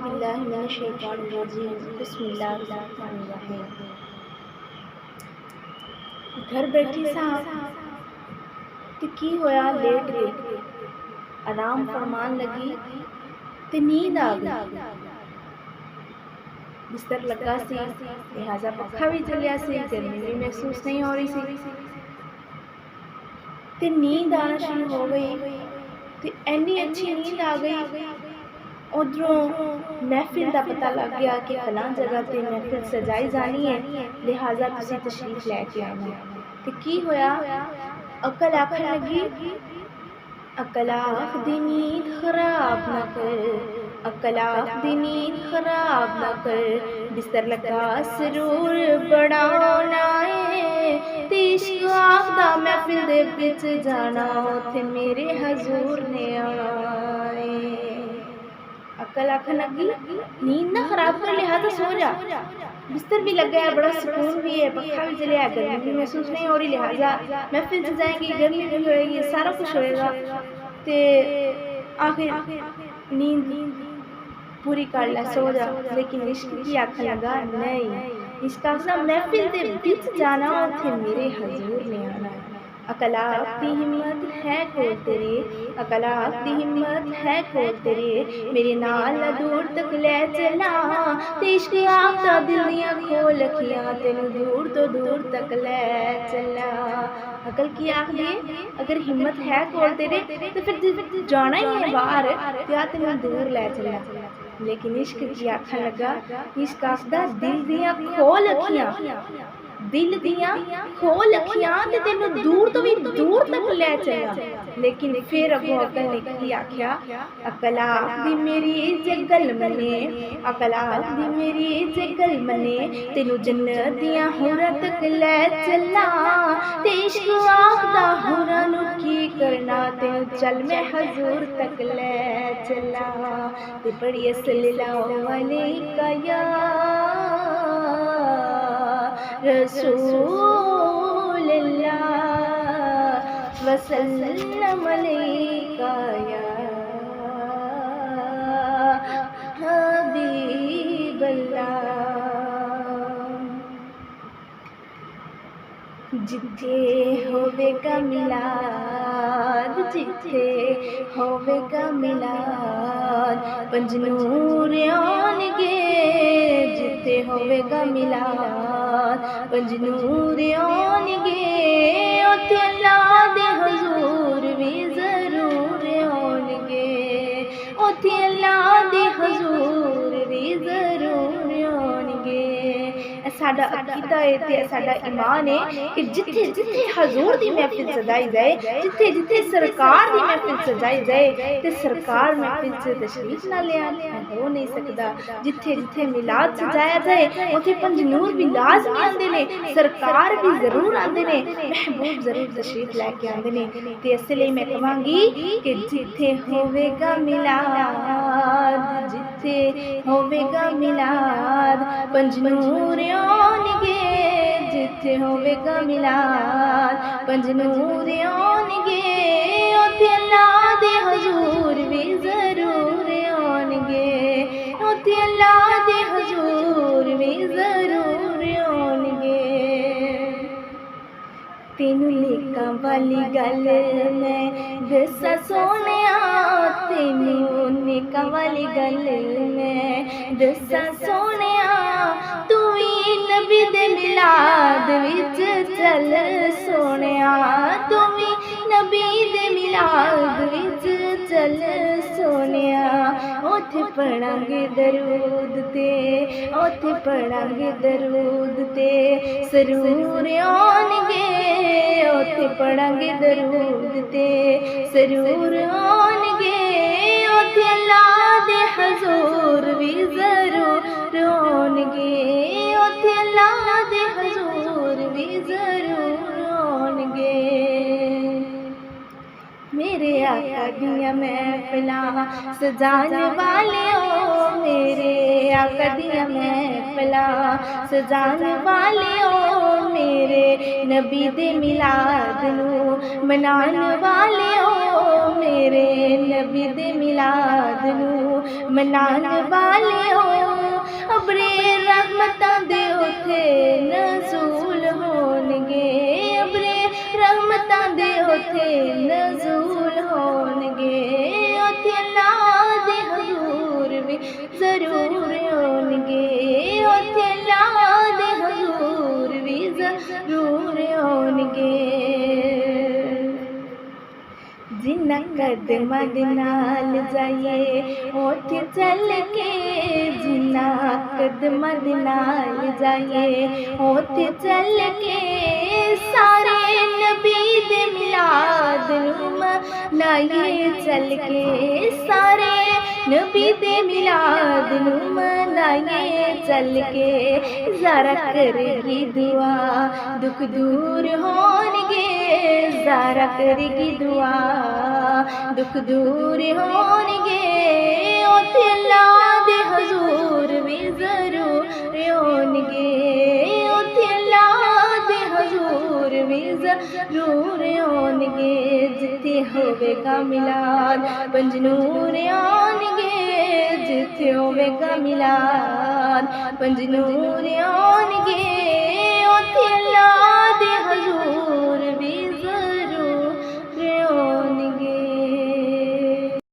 औज़ुबिल्लाहिमिनश्शैतानिर्रजीम बिस्मिल्लाहिर्रहमानिर्रहीम। घर बैठी सा ते की होया लेट गई, आराम फरमान लगी ते नींद आ गई। बिस्तर लगा सी, लिहाजा पक्खा भी चलिया सी, गर्मी भी महसूस नहीं हो रही सी ते नींद आना शुरू हो गई ते इन्नी अच्छी नींद आ गई। उधरों महफिल का पता लग गया कि फलां जगह ते महफिल सजाई जानी है, लिहाजा तुसी तशरीफ लैके आना। ते की होया, अकल आखन लगी, अकल आखदी नींद खराब ना कर, अकल आखदी नींद खराब ना कर, बिस्तर लगा सरूर बड़ा होना है, ते इश्क आखदा महफिल दे विच जाना, उत्थे मेरे हजूर ने आना है। अकल आखन लगी, नींद ना खराब कर, लिहाजा सो जा। बिस्तर भी लग गया, बड़ा सुकून भी है, पक्खा भी चलिया, गर्मी भी महसूस नहीं हो रही, लिहाजा महफिल से जाएंगी, गर्मी भी होएगी, सारा कुछ होएगा। ते आखिर नींद पूरी कर ला, सो जा। लेकिन इश्क की आखन लगा, नहीं, इश्क आखदा महफिल दे विच जाना, उत्थे मेरे हजूर ने आना। अकल आखदी हिम्मत है कोल तेरे, अकल आखदी हिम्मत है कोल तेरे, मेरे नाल दूर तक ले चला, ते इश्क आखदा दिल दियां खोल अखियां, तेनू दूर तो दूर तक ले चला। अकल की आखदी, अगर हिम्मत है कोल तेरे तो फिर जाना ही है बाहर, क्या तेनू दूर ले चला। लेकिन इश्क की आखन लगा, इश्क आखदा दिल दियां खोल अखियां, दिल दियां खोल अखियां, ते तेनू दूर तो भी दूर तक ले चला। लेकिन फिर अगों अकल ने की आख्या, अकल आखदी मेरी जे गल मने, अकल आखदी मेरी जे गल मने, तेनू जन्नत दियां हुरां तक ले चला, ते इश्क आखदा हुरां नू की करना, तेनू चल मैं हजूर तक ले चला। ते पढ़िए सल्लल्लाहु अलैका या रसूल अल्लाह वसल्लम अलैका या हबीब अल्लाह। जिथे होवेगा मिलाद, जिथे होवेगा मिलाद, पंज नूर आउणगे, जिथे होवेगा मिलाद, पंज नूर आउणगे, उत्थे अल्लाह दे हजूर भी जरूर आउणगे, उत्थे अल्लाह दे हजूर भी जरूर आउणगे। साडा अकीदा है ते साडा ईमान है कि जिथे जिथे हजूर दी महफिल सजाई जाए, जिथे जिथे सरकार दी महफिल सजाई जाए, ते सरकार महफिल से तशरीफ ना ले आने हो नहीं सकता। जिथे जिथे मिलाद सजाया जाए, उथे पंज नूर भी लाजमी आंदे ने, सरकार भी जरूर आंदे ने, महबूब जरूर तशरीफ लेके आंदे ने। ते इसलिए मैं कहांगी कि जिथे होवेगा मिलाद, जिथे होवेगा मिलाद, पंज नूर आउणगे, जिथे होवेगा मिलाद, पंज नूर आउणगे, उत्थे अल्लाह दे हजूर भी जरूर आउणगे, उत्थे अल्लाह दे हजूर भी जरूर आउणगे। तेनू लेकां वाली गल मैं दस्सां सोहणिया, तेनू लेकां वाली गल मैं दस्सां सोहणिया, तू भी नबी दे मिलाद विच चल सोहणिया, तू भी नबी दे मिलाद विच चल सोहणिया। उत्थे पढ़ांगे दरूद ते, उत्थे पढ़ांगे दरूद ते सरूर आउणगे, उत्थे पढ़ांगे दरूद ते सरूर आउणगे, उत्थे अल्लाह दे हजूर भी जरूर आउणगे, उत्थे अल्लाह दे हजूर भी जरूर आउणगे। मेरे आका दियां महफिलां सजाने वालियो, मेरे आका दियां महफिलां सजाने वालियो, मेरे नबी दे मिलाद नू मनाने वालियो, मेरे नबी दे मिलाद नू मनान वाले हो अबरे रहमतां दे उथे नज़ूल होणगे अबरे रहमतां दे उथे नज़ूल होणगे उथे अल्लाह दे हज़ूर भी ज़रूर होणगे उथे अल्लाह दे हज़ूर भी ज़रूर होणगे जिन्ना कदमां दे नाल जाइए उथे चल के जिन्ना कदमां दे नाल जाइए उथे चल के सारे नबी दे मिलाद नूं मनाइए चल के सारे नबी दे मिलाद नूं मनाइए चल के ज़रा करेगी दुआ दुख दूर होणगे ज़रा करेगी दुआ दुख दूर होणगे उथे अल्लाह दे हज़ूर भी ज़रूर होणगे उथे अल्लाह दे हज़ूर भी ज़रूर होणगे जिथे होवेगा मिलाद पंज नूर होणगे जिथे होवेगा मिलाद पंज नूर होणगे